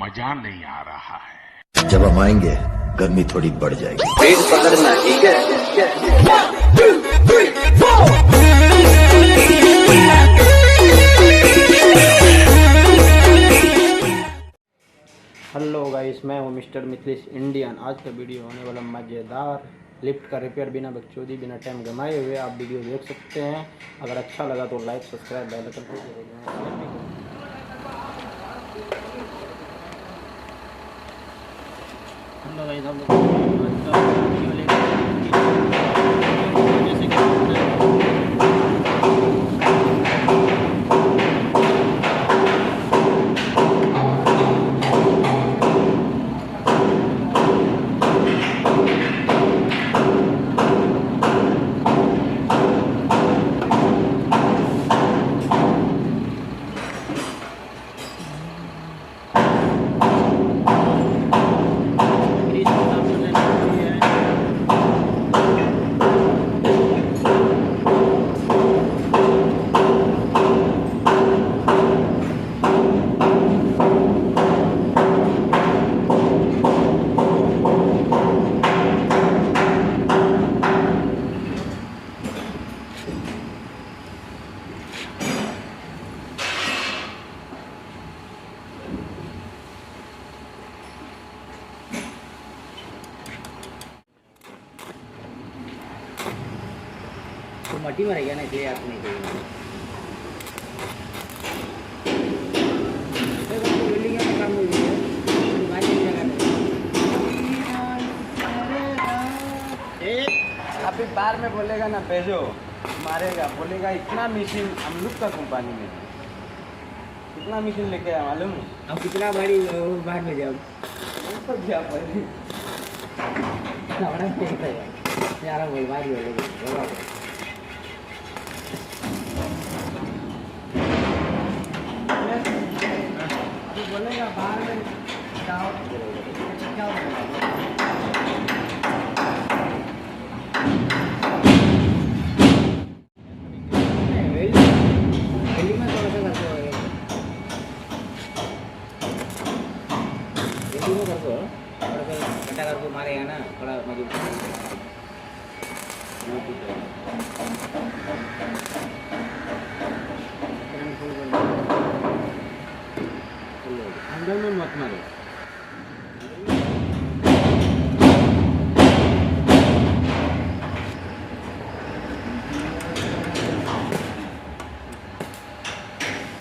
मजा नहीं आ रहा है। जब हम आएंगे गर्मी थोड़ी बढ़ जाएगी। पेट पकड़ना, ठीक है। हेलो गाइस, मैं हूँ मिस्टर मिथलेश इंडियन। आज का वीडियो होने वाला मज़ेदार। लिफ्ट का रिपेयर बिना बकचोदी बिना टाइम गंवाए हुए आप वीडियो देख सकते हैं। अगर अच्छा लगा तो लाइक सब्सक्राइब बेल आइकन को जरूर दबाएं। हेलो गाइस, हम लोग जैसे कि तो मट्टी में रह गया ना, इसलिए आप नहीं करेंगे। बिल्डिंग का काम हो गया, अभी बार में बोलेगा ना भेजो, मारेगा, बोलेगा इतना मशीन हम लोग का कंपनी में कितना मशीन लेके आया मालूम है? अब कितना बड़ी बाहर में जाओ तो क्या पहले यार बोल बाहर बोलेगा बाहर में जाओ क्या करके मारेगा ना थोड़ा मजबूत अंदर में मत मारो।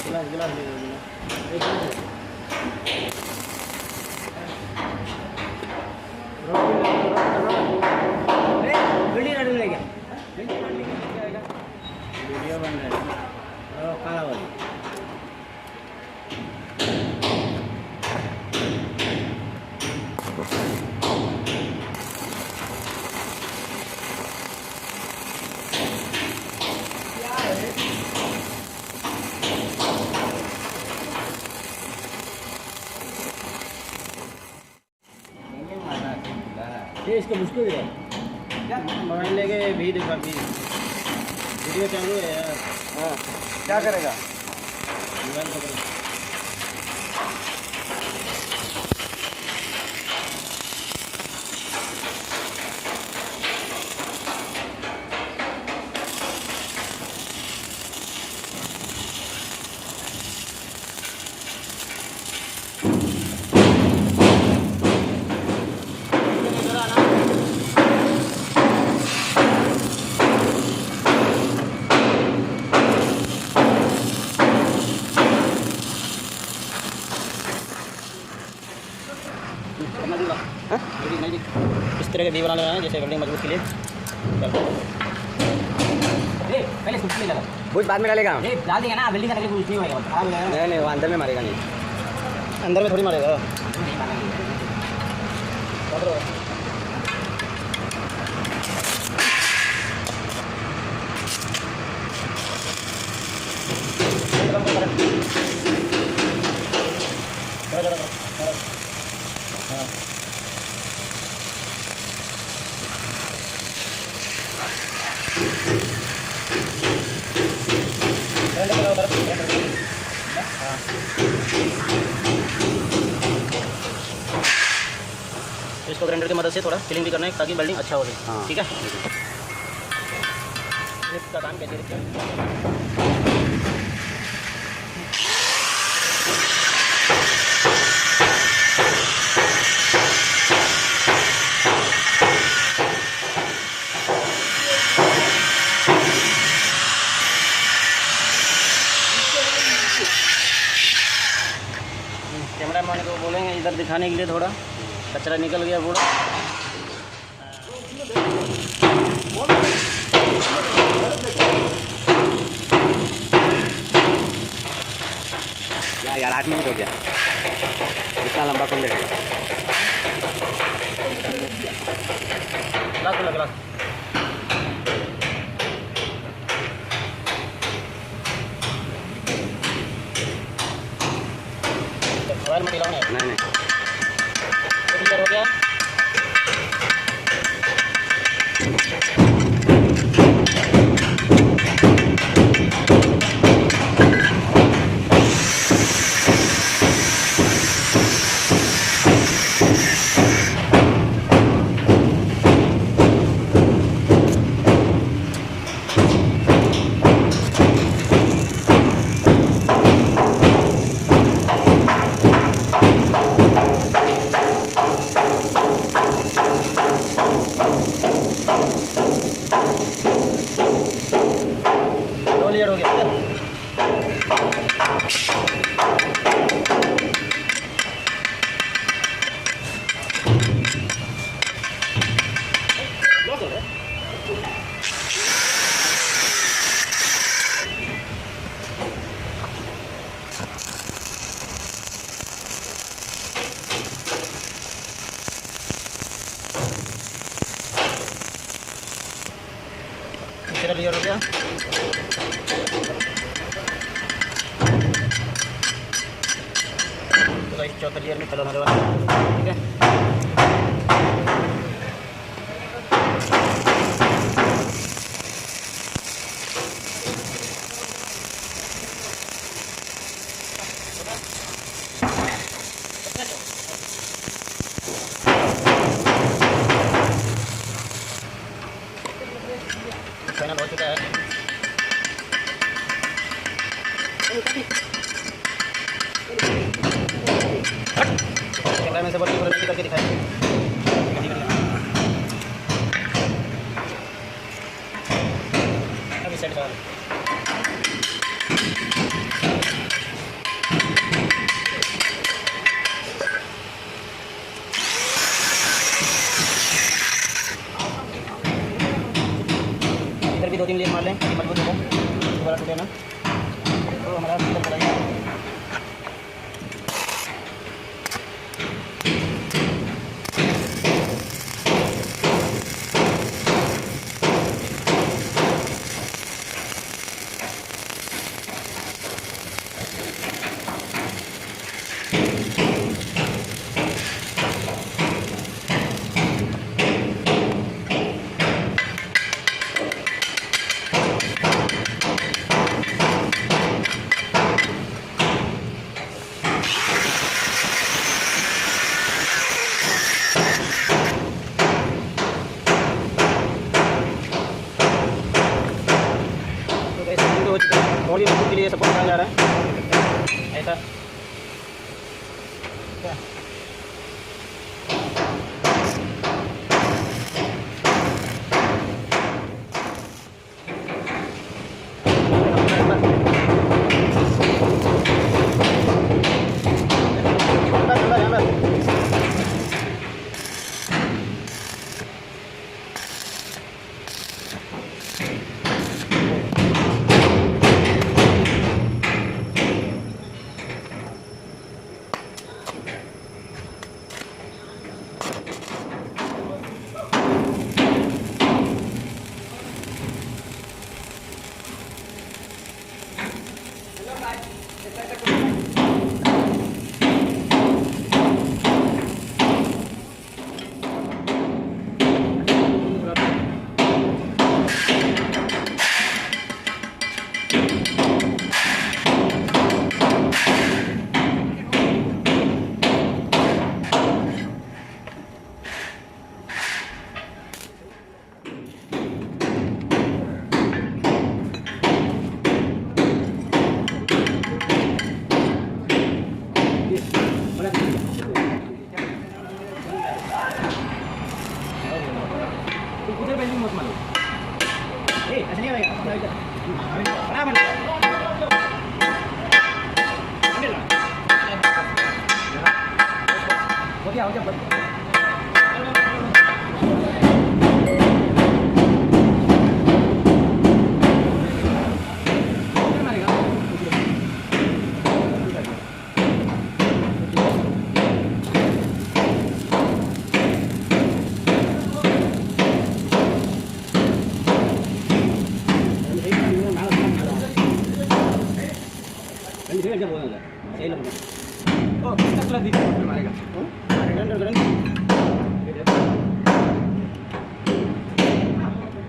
गिलास गिलास ले लो, एक मिनट वीडियो बन रहा है काला वाली। ये इसको मुश्किल है क्या? मोबाइल लेके भी देखा, वीडियो चालू है यार। हाँ क्या करेगा? मोबाइल पकड़ो। इस तरह के वी बनाने हैं जैसे वेल्डिंग मजबूत के लिए। पहले कुछ नहीं लगा, कुछ बाद में डालेगा, डाल देंगे ना, वेल्डिंग करने के कुछ नहीं होगा, खराब हो जाएगा। नहीं वो अंदर में मारेगा नहीं, अंदर में थोड़ी मारेगा। इसको ग्राइंडर की मदद से थोड़ा फिलिंग भी करना है ताकि वेल्डिंग अच्छा हो जाए। हाँ। ठीक है। लिफ्ट का काम कैसे करते हैं? कैमरा मैन को बोलेंगे इधर दिखाने के लिए, थोड़ा कचरा निकल गया पूरा। यार 8 मिनट हो गया, इतना लंबा कर लेगा। ग्लास मोबाइल में दिलाओ नहीं नहीं, तो क्लियर हो गया। क्लियर हो गया। क्लियर हो गया। तो इस चौथे लेयर में कलर होने वाला है। ठीक है। फाइनल हो चुका है। कैमरा में से बड़ी पूरा करके दिखाएं। अभी सेट कर इधर भी 2-3 लेयर मार लें ताकि मजबूत हो, दोबारा टूटे ना। तो हमारा सीधा पड़ा है। और भी मजबूत के लिए सपोर्ट करा जा रहा है ऐसा। क्या हो गया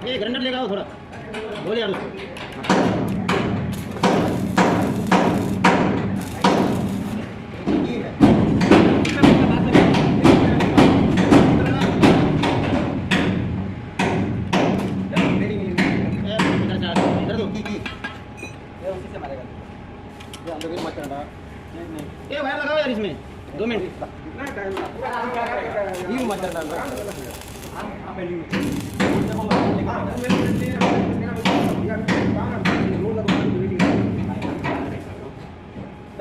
ये ग्राइंडर लेगा थोड़ा बोले यार उसको ये वायर लगाओ यार इसमें 2 मिनट ये मत डालना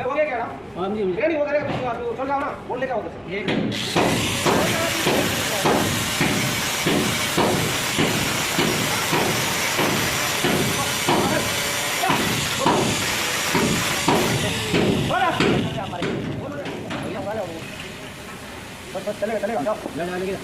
हो गया क्या ना हाँ जी रेडी हो गया तो चल जाओ ना बोल लेगा उधर से बस चलेगा चलेगा जाओ लगा लेंगे